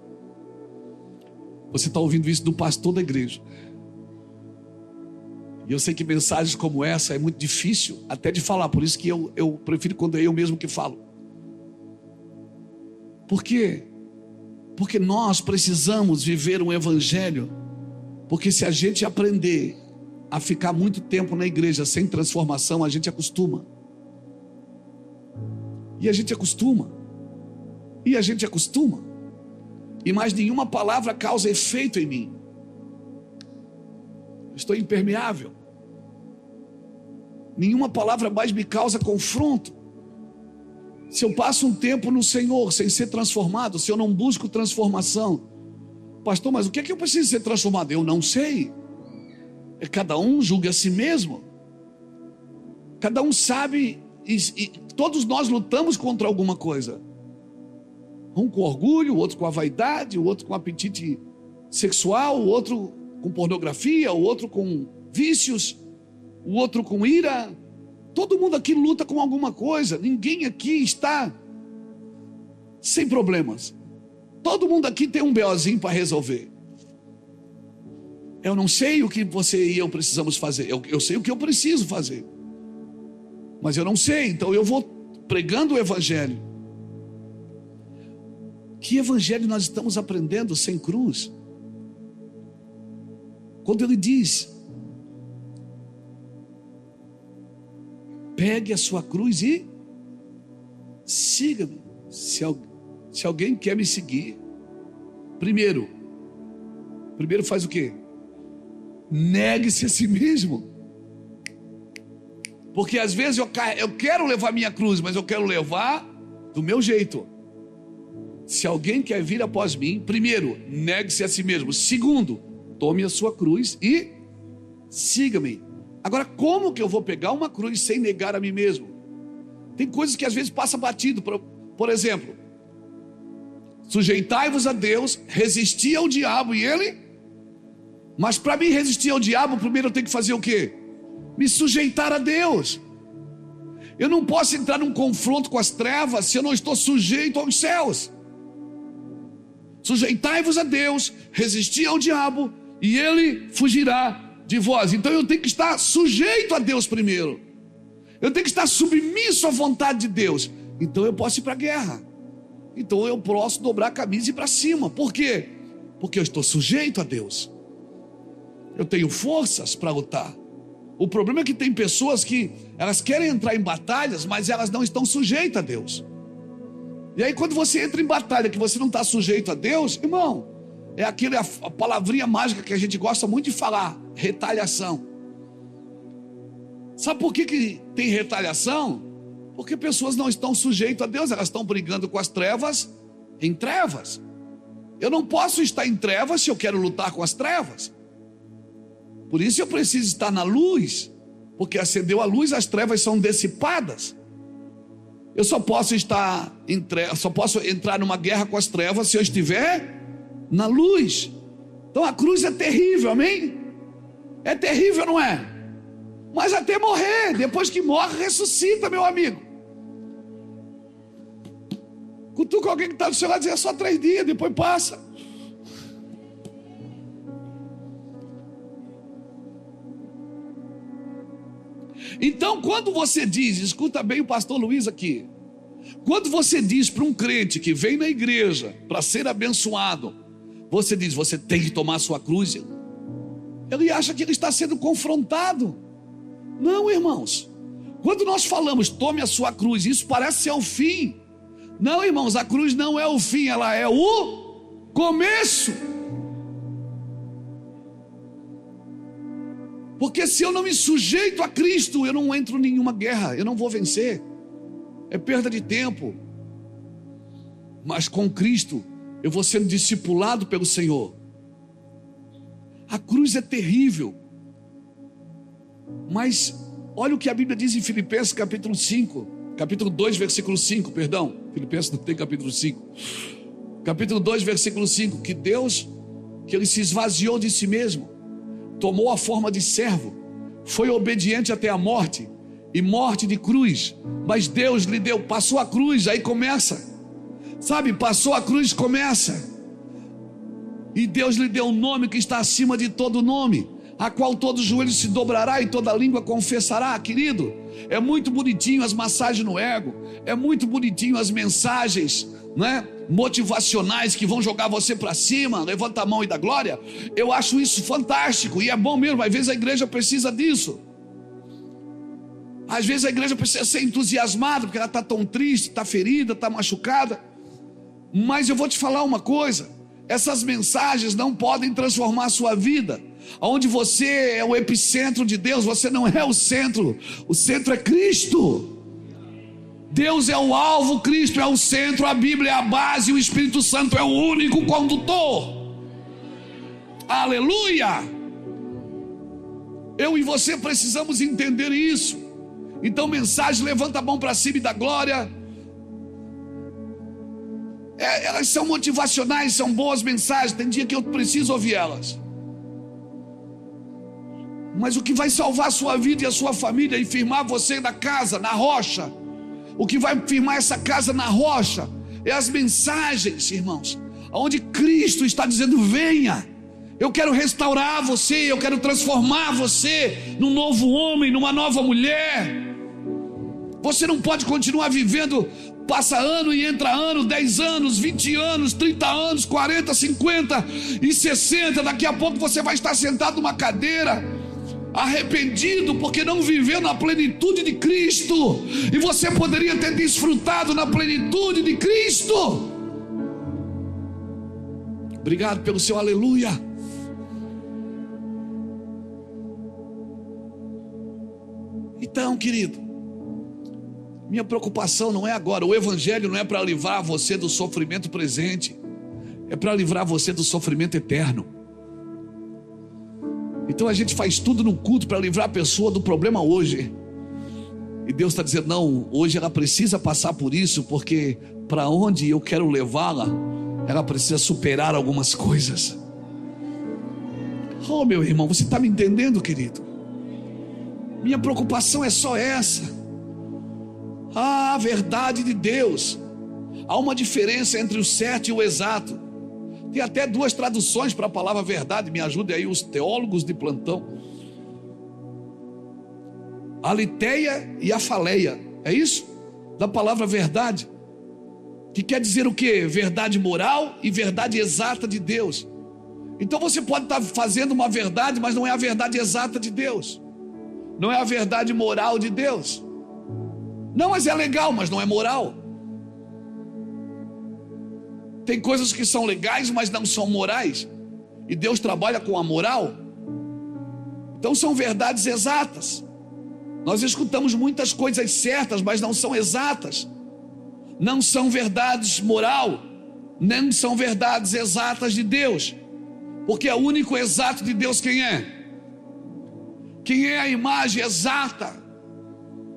Você está ouvindo isso do pastor da igreja. E eu sei que mensagens como essa é muito difícil até de falar, por isso que eu prefiro quando é eu mesmo que falo. Por quê? Porque nós precisamos viver um evangelho, porque se a gente aprender a ficar muito tempo na igreja sem transformação, a gente acostuma. E a gente acostuma. E a gente acostuma. E mais nenhuma palavra causa efeito em mim. Eu estou impermeável. Nenhuma palavra mais me causa confronto. Se eu passo um tempo no Senhor sem ser transformado, se eu não busco transformação, pastor, mas o que é que eu preciso ser transformado? Eu não sei. Cada um julga a si mesmo. Cada um sabe, e todos nós lutamos contra alguma coisa. Um com orgulho, o outro com a vaidade, o outro com apetite sexual, o outro com pornografia, o outro com vícios, o outro com ira. Todo mundo aqui luta com alguma coisa. Ninguém aqui está sem problemas. Todo mundo aqui tem um BOzinho para resolver. Eu não sei o que você e eu precisamos fazer. Eu sei o que eu preciso fazer, mas eu não sei. Então eu vou pregando o evangelho. Que evangelho nós estamos aprendendo sem cruz? Quando ele diz: pegue a sua cruz e siga-me. Se alguém quer me seguir, primeiro faz o quê? Negue-se a si mesmo. Porque às vezes eu quero levar minha cruz, mas eu quero levar do meu jeito. Se alguém quer vir após mim, primeiro, negue-se a si mesmo. Segundo, tome a sua cruz e siga-me. Agora, como que eu vou pegar uma cruz sem negar a mim mesmo? Tem coisas que às vezes passa batido. Por exemplo, sujeitai-vos a Deus, resisti ao diabo e ele... Mas para mim resistir ao diabo, primeiro eu tenho que fazer o quê? Me sujeitar a Deus. Eu não posso entrar num confronto com as trevas se eu não estou sujeito aos céus. Sujeitai-vos a Deus, resisti ao diabo e ele fugirá de vós. Então eu tenho que estar sujeito a Deus primeiro. Eu tenho que estar submisso à vontade de Deus. Então eu posso ir para a guerra. Então eu posso dobrar a camisa e ir para cima. Por quê? Porque eu estou sujeito a Deus. Eu tenho forças para lutar. O problema é que tem pessoas que elas querem entrar em batalhas, mas elas não estão sujeitas a Deus. E aí quando você entra em batalha que você não está sujeito a Deus, irmão, é a palavrinha mágica que a gente gosta muito de falar: retaliação. Sabe por que tem retaliação? Porque pessoas não estão sujeitas a Deus, elas estão brigando com as trevas em trevas. Eu não posso estar em trevas se eu quero lutar com as trevas. Por isso eu preciso estar na luz, porque acendeu a luz, as trevas são dissipadas. Eu só posso estar em trevas, só posso entrar numa guerra com as trevas se eu estiver na luz. Então a cruz é terrível, amém? É terrível, não é? Mas até morrer, depois que morre, ressuscita, meu amigo. Cutuca alguém que está do seu lado e diz: é só 3 dias, depois passa. Então, quando você diz, escuta bem o pastor Luiz aqui, quando você diz para um crente que vem na igreja para ser abençoado, você diz, você tem que tomar a sua cruz, ele acha que ele está sendo confrontado. Não, irmãos, quando nós falamos tome a sua cruz, isso parece ser o fim. Não, irmãos, a cruz não é o fim, ela é o começo. Porque se eu não me sujeito a Cristo, eu não entro em nenhuma guerra, eu não vou vencer. É perda de tempo. Mas com Cristo, eu vou sendo discipulado pelo Senhor. A cruz é terrível. Mas olha o que a Bíblia diz em Filipenses capítulo 5. Capítulo 2, versículo 5, perdão. Filipenses não tem capítulo 5. Capítulo 2, versículo 5. Que Deus, que Ele se esvaziou de si mesmo, tomou a forma de servo, foi obediente até a morte, e morte de cruz, mas Deus lhe deu, passou a cruz, aí começa, sabe, passou a cruz, começa, e Deus lhe deu um nome que está acima de todo nome, a qual todo joelho se dobrará e toda língua confessará. Querido, é muito bonitinho as massagens no ego, é muito bonitinho as mensagens, né, motivacionais que vão jogar você para cima, levanta a mão e dá glória. Eu acho isso fantástico e é bom mesmo. Às vezes a igreja precisa disso. Às vezes a igreja precisa ser entusiasmada porque ela está tão triste, está ferida, está machucada. Mas eu vou te falar uma coisa: essas mensagens não podem transformar a sua vida. Onde você é o epicentro de Deus, você não é o centro é Cristo. Deus é o alvo, Cristo é o centro, a Bíblia é a base, o Espírito Santo é o único condutor. Aleluia! Eu e você precisamos entender isso. Então, mensagem, levanta a mão para cima e dá glória. Elas são motivacionais, são boas mensagens. Tem dia que eu preciso ouvir elas. Mas o que vai salvar a sua vida e a sua família e firmar você na casa, na rocha, o que vai firmar essa casa na rocha é as mensagens, irmãos, onde Cristo está dizendo: venha, eu quero restaurar você, eu quero transformar você num novo homem, numa nova mulher. Você não pode continuar vivendo, passa ano e entra ano, 10 anos, 20 anos, 30 anos, 40, 50 e 60, daqui a pouco você vai estar sentado numa cadeira, arrependido porque não viveu na plenitude de Cristo, e você poderia ter desfrutado na plenitude de Cristo. Obrigado pelo seu aleluia. Então, querido, minha preocupação não é agora. O evangelho não é para livrar você do sofrimento presente, é para livrar você do sofrimento eterno. Então a gente faz tudo no culto para livrar a pessoa do problema hoje. E Deus está dizendo: não, hoje ela precisa passar por isso, porque para onde eu quero levá-la, ela precisa superar algumas coisas. Oh, meu irmão, você está me entendendo, querido? Minha preocupação é só essa. A verdade de Deus. Há uma diferença entre o certo e o exato. Tem até 2 traduções para a palavra verdade. Me ajudem aí os teólogos de plantão. A Aletheia e a Faleia. É isso? Da palavra verdade. Que quer dizer o quê? Verdade moral e verdade exata de Deus. Então você pode estar fazendo uma verdade, mas não é a verdade exata de Deus. Não é a verdade moral de Deus. Não, mas é legal, mas não é moral. Tem coisas que são legais, mas não são morais. E Deus trabalha com a moral. Então são verdades exatas. Nós escutamos muitas coisas certas, mas não são exatas. Não são verdades moral, nem são verdades exatas de Deus. Porque o único exato de Deus quem é? Quem é a imagem exata?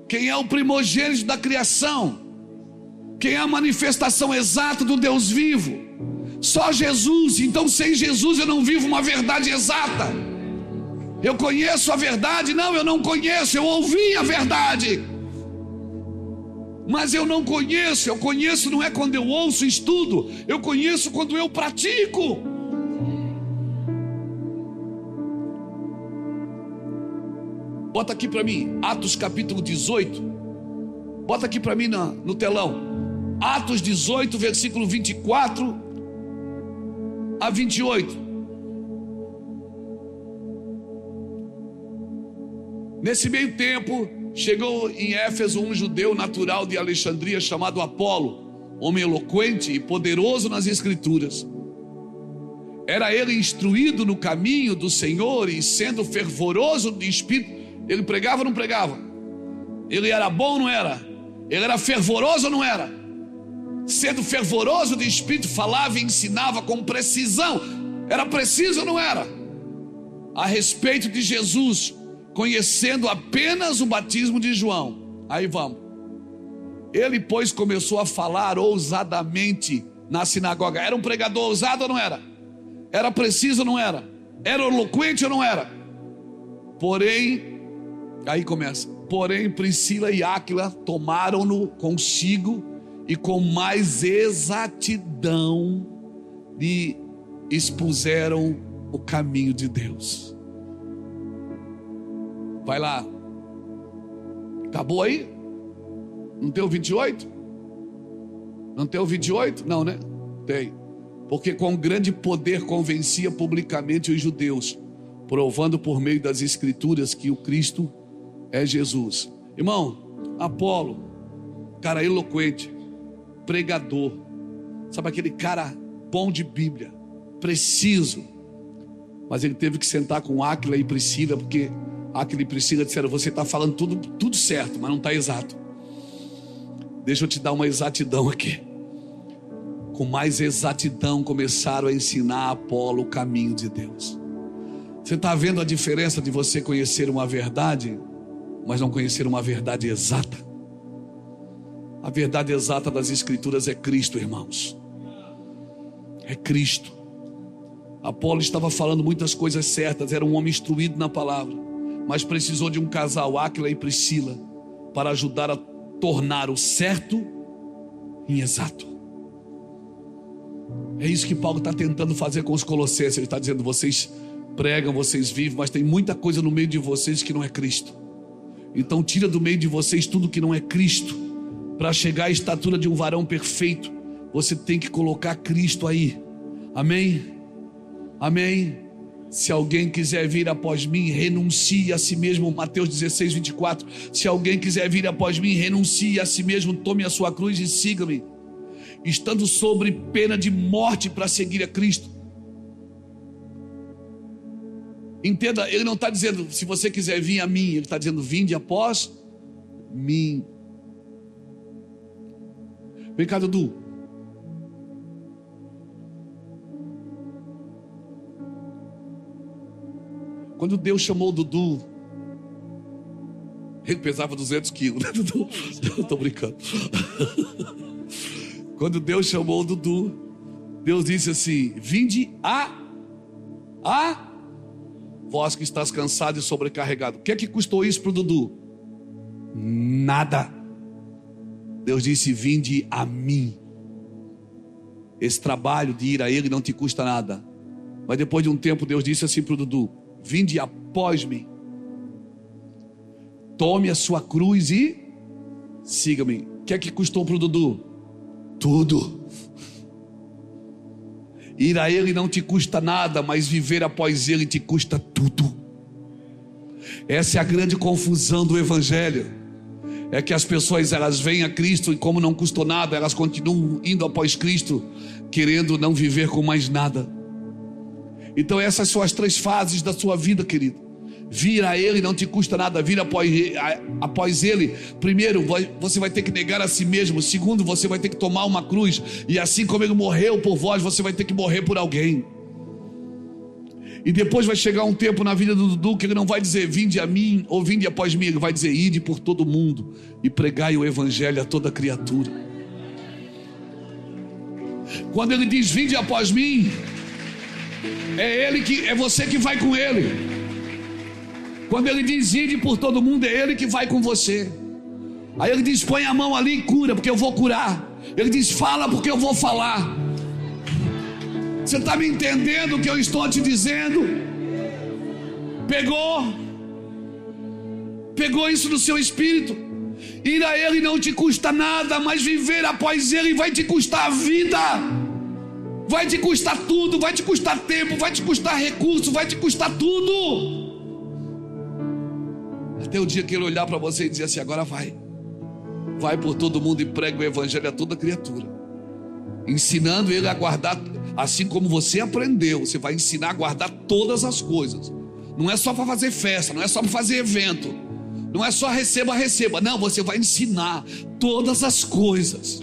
Quem é o primogênito da criação? Quem é a manifestação exata do Deus vivo? Só Jesus. Então sem Jesus eu não vivo uma verdade exata. Eu conheço a verdade? Não, eu não conheço. Eu ouvi a verdade, mas eu não conheço. Eu conheço não é quando eu ouço e estudo. Eu conheço quando eu pratico. bota aqui para mim, Atos capítulo 18. Bota aqui para mim no telão. Atos 18, versículo 24 a 28. Nesse meio tempo, chegou em Éfeso um judeu natural de Alexandria chamado Apolo, homem eloquente e poderoso nas escrituras. Era ele instruído no caminho do Senhor e sendo fervoroso de espírito. Ele pregava ou não pregava? Ele era bom ou não era? Ele era fervoroso ou não era? Sendo fervoroso de espírito, falava e ensinava com precisão. Era preciso ou não era? A respeito de Jesus, conhecendo apenas o batismo de João. Aí vamos. Ele, pois, começou a falar ousadamente na sinagoga. Era um pregador ousado ou não era? Era preciso ou não era? Era eloquente ou não era? Porém, aí começa. Porém, Priscila e Áquila tomaram-no consigo e com mais exatidão lhe expuseram o caminho de Deus. Vai lá. Acabou aí? Não tem o 28? Não tem o 28? Não, né? Tem. Porque com grande poder convencia publicamente os judeus, provando por meio das escrituras que o Cristo é Jesus. Irmão, Apolo, cara eloquente, pregador, sabe aquele cara bom de Bíblia, preciso. Mas ele teve que sentar com Áquila e Priscila, porque Áquila e Priscila disseram: você está falando tudo certo, mas não está exato. Deixa eu te dar uma exatidão aqui. Com mais exatidão começaram a ensinar a Apolo o caminho de Deus. Você está vendo a diferença de você conhecer uma verdade, mas não conhecer uma verdade exata? A verdade exata das escrituras é Cristo, irmãos. É Cristo. Apolo estava falando muitas coisas certas, era um homem instruído na palavra, mas precisou de um casal, Áquila e Priscila, para ajudar a tornar o certo em exato. É isso que Paulo está tentando fazer com os colossenses. Ele está dizendo: vocês pregam, vocês vivem, mas tem muita coisa no meio de vocês que não é Cristo. Então tira do meio de vocês tudo que não é Cristo. Para chegar à estatura de um varão perfeito, você tem que colocar Cristo aí. Amém? Amém? Se alguém quiser vir após mim, renuncie a si mesmo. Mateus 16, 24. Se alguém quiser vir após mim, renuncie a si mesmo, tome a sua cruz e siga-me, estando sobre pena de morte para seguir a Cristo. Entenda, ele não está dizendo se você quiser vir a mim, ele está dizendo: vinde após mim. Vem cá, Dudu. Quando Deus chamou o Dudu, ele pesava 200 quilos, né, Dudu? Estou brincando. Quando Deus chamou o Dudu, Deus disse assim: vinde a vós que estás cansado e sobrecarregado. O que é que custou isso para o Dudu? Nada. Deus disse: vinde a mim. Esse trabalho de ir a Ele não te custa nada. Mas depois de um tempo Deus disse assim para o Dudu: vinde após mim, tome a sua cruz e siga-me. O que é que custou para o Dudu? Tudo. Ir a Ele não te custa nada, mas viver após Ele te custa tudo. Essa é a grande confusão do Evangelho. É que as pessoas, elas vêm a Cristo e como não custou nada, elas continuam indo após Cristo, querendo não viver com mais nada. Então essas são as 3 fases da sua vida, querido. Vir a Ele não te custa nada, vir após Ele. Primeiro, você vai ter que negar a si mesmo. Segundo, você vai ter que tomar uma cruz. E assim como Ele morreu por vós, você vai ter que morrer por alguém. E depois vai chegar um tempo na vida do Dudu que Ele não vai dizer: vinde a mim ou vinde após mim. Ele vai dizer: ide por todo mundo e pregai o Evangelho a toda criatura. Quando Ele diz: vinde após mim, é você que vai com Ele. Quando Ele diz: ide por todo mundo, é Ele que vai com você. Aí Ele diz: põe a mão ali e cura, porque eu vou curar. Ele diz: fala, porque eu vou falar. Você está me entendendo o que eu estou te dizendo? Pegou? Pegou isso no seu espírito. Ir a Ele não te custa nada, mas viver após Ele vai te custar a vida. Vai te custar tudo, vai te custar tempo, vai te custar recurso, vai te custar tudo. Até o dia que Ele olhar para você e dizer assim: agora vai por todo mundo e prega o evangelho a toda criatura, ensinando ele a guardar, assim como você aprendeu. Você vai ensinar a guardar todas as coisas. Não é só para fazer festa, não é só para fazer evento, não é só receba, não, você vai ensinar todas as coisas.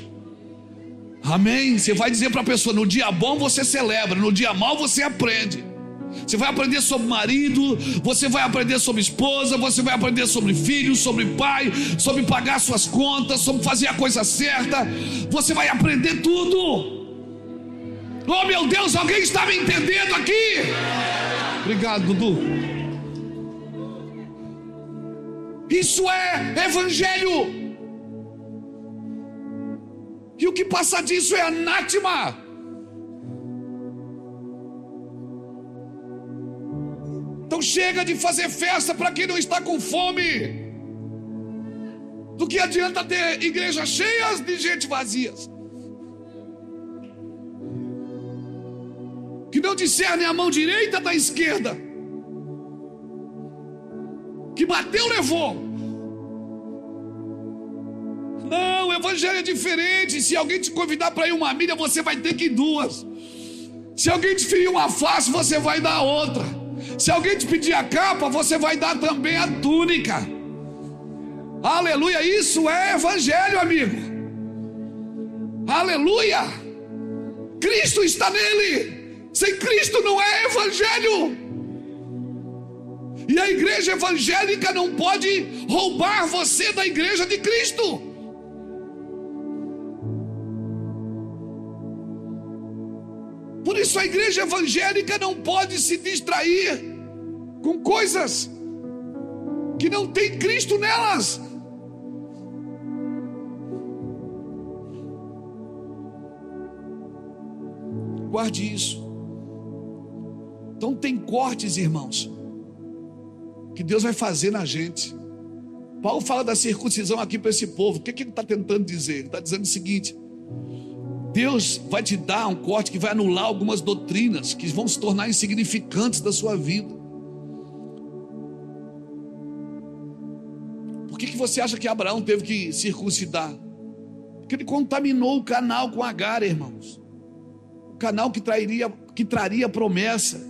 Amém? Você vai dizer para a pessoa: no dia bom você celebra, no dia mau você aprende. Você vai aprender sobre marido, você vai aprender sobre esposa, você vai aprender sobre filho, sobre pai, sobre pagar suas contas, sobre fazer a coisa certa. Você vai aprender tudo. Oh meu Deus, alguém está me entendendo aqui? Obrigado, Dudu. Isso é evangelho. E o que passa disso é anátema. Então chega de fazer festa para quem não está com fome. Do que adianta ter igrejas cheias de gente vazias, que não discernem a mão direita da esquerda, que bateu, levou. Não, o evangelho é diferente. Se alguém te convidar para ir uma milha, você vai ter que ir duas. Se alguém te ferir uma face, você vai dar outra. Se alguém te pedir a capa, você vai dar também a túnica. Aleluia, isso é evangelho, amigo. Aleluia. Cristo está nele. Sem Cristo não é evangelho. E a igreja evangélica não pode roubar você da igreja de Cristo. Por isso a igreja evangélica não pode se distrair com coisas que não tem Cristo nelas. Guarde isso. Então tem cortes, irmãos, que Deus vai fazer na gente. Paulo fala da circuncisão aqui para esse povo. O que ele está tentando dizer? Ele está dizendo o seguinte: Deus vai te dar um corte que vai anular algumas doutrinas que vão se tornar insignificantes da sua vida. Por que você acha que Abraão teve que circuncidar? Porque ele contaminou o canal com Agar, irmãos. O canal que traria promessa.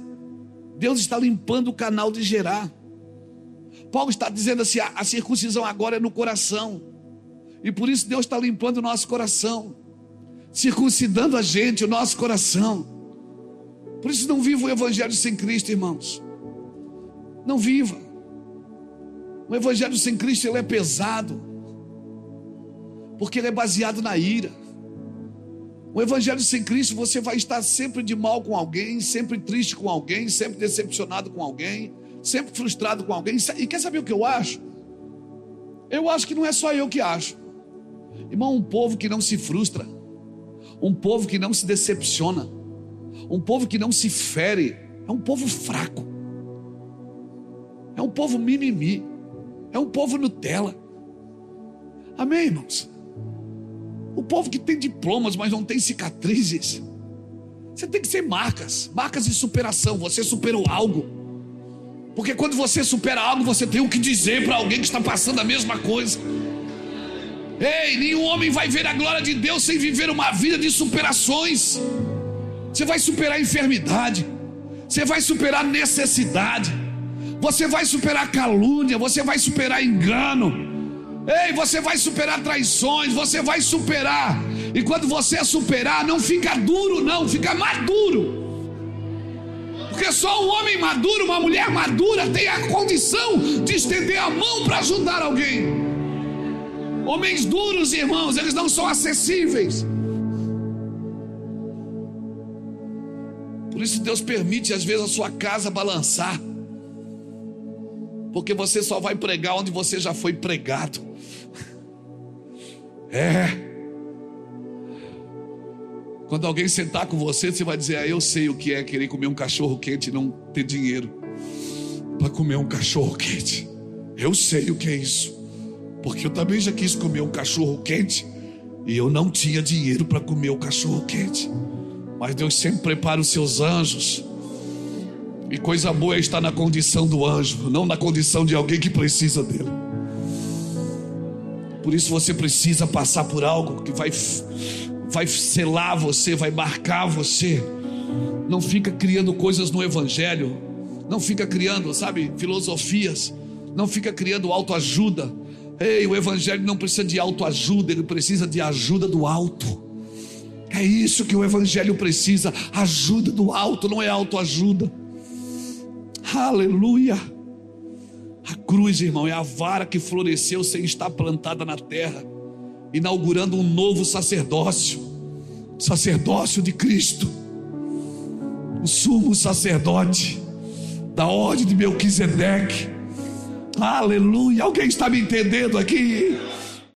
Deus está limpando o canal de Gerar. Paulo está dizendo assim: a circuncisão agora é no coração. E por isso Deus está limpando o nosso coração, circuncidando a gente, o nosso coração. Por isso não viva o evangelho sem Cristo, irmãos. Não viva. O evangelho sem Cristo, ele é pesado, porque ele é baseado na ira. O evangelho sem Cristo, você vai estar sempre de mal com alguém, sempre triste com alguém, sempre decepcionado com alguém, sempre frustrado com alguém. E quer saber o que eu acho? Eu acho que não é só eu que acho, irmão. Um povo que não se frustra, um povo que não se decepciona, um povo que não se fere, é um povo fraco, é um povo mimimi, é um povo Nutella. Amém, irmãos? O povo que tem diplomas, mas não tem cicatrizes. Você tem que ser marcas de superação. Você superou algo, porque quando você supera algo, você tem o que dizer para alguém que está passando a mesma coisa. Ei, nenhum homem vai ver a glória de Deus sem viver uma vida de superações. Você vai superar a enfermidade, você vai superar necessidade, você vai superar calúnia, você vai superar engano. Ei, você vai superar traições, você vai superar. E quando você superar, não fica duro não, fica maduro. Porque só um homem maduro, uma mulher madura tem a condição de estender a mão para ajudar alguém. Homens duros, irmãos, eles não são acessíveis. Por isso Deus permite às vezes a sua casa balançar, porque você só vai pregar onde você já foi pregado. Quando alguém sentar com você, você vai dizer: eu sei o que é querer comer um cachorro quente e não ter dinheiro para comer um cachorro quente. Eu sei o que é isso, porque eu também já quis comer um cachorro quente e eu não tinha dinheiro para comer o cachorro quente. Mas Deus sempre prepara os seus anjos. E coisa boa é estar na condição do anjo, não na condição de alguém que precisa dele. Por isso você precisa passar por algo que vai selar você, vai marcar você. Não fica criando coisas no evangelho. Não fica criando, filosofias. Não fica criando autoajuda. Ei, o evangelho não precisa de autoajuda, ele precisa de ajuda do alto. É isso que o evangelho precisa, ajuda do alto, não é autoajuda. Aleluia. A cruz, irmão, é a vara que floresceu sem estar plantada na terra, inaugurando um novo sacerdócio, sacerdócio de Cristo, o sumo sacerdote da ordem de Melquisedeque. Aleluia. Alguém está me entendendo aqui?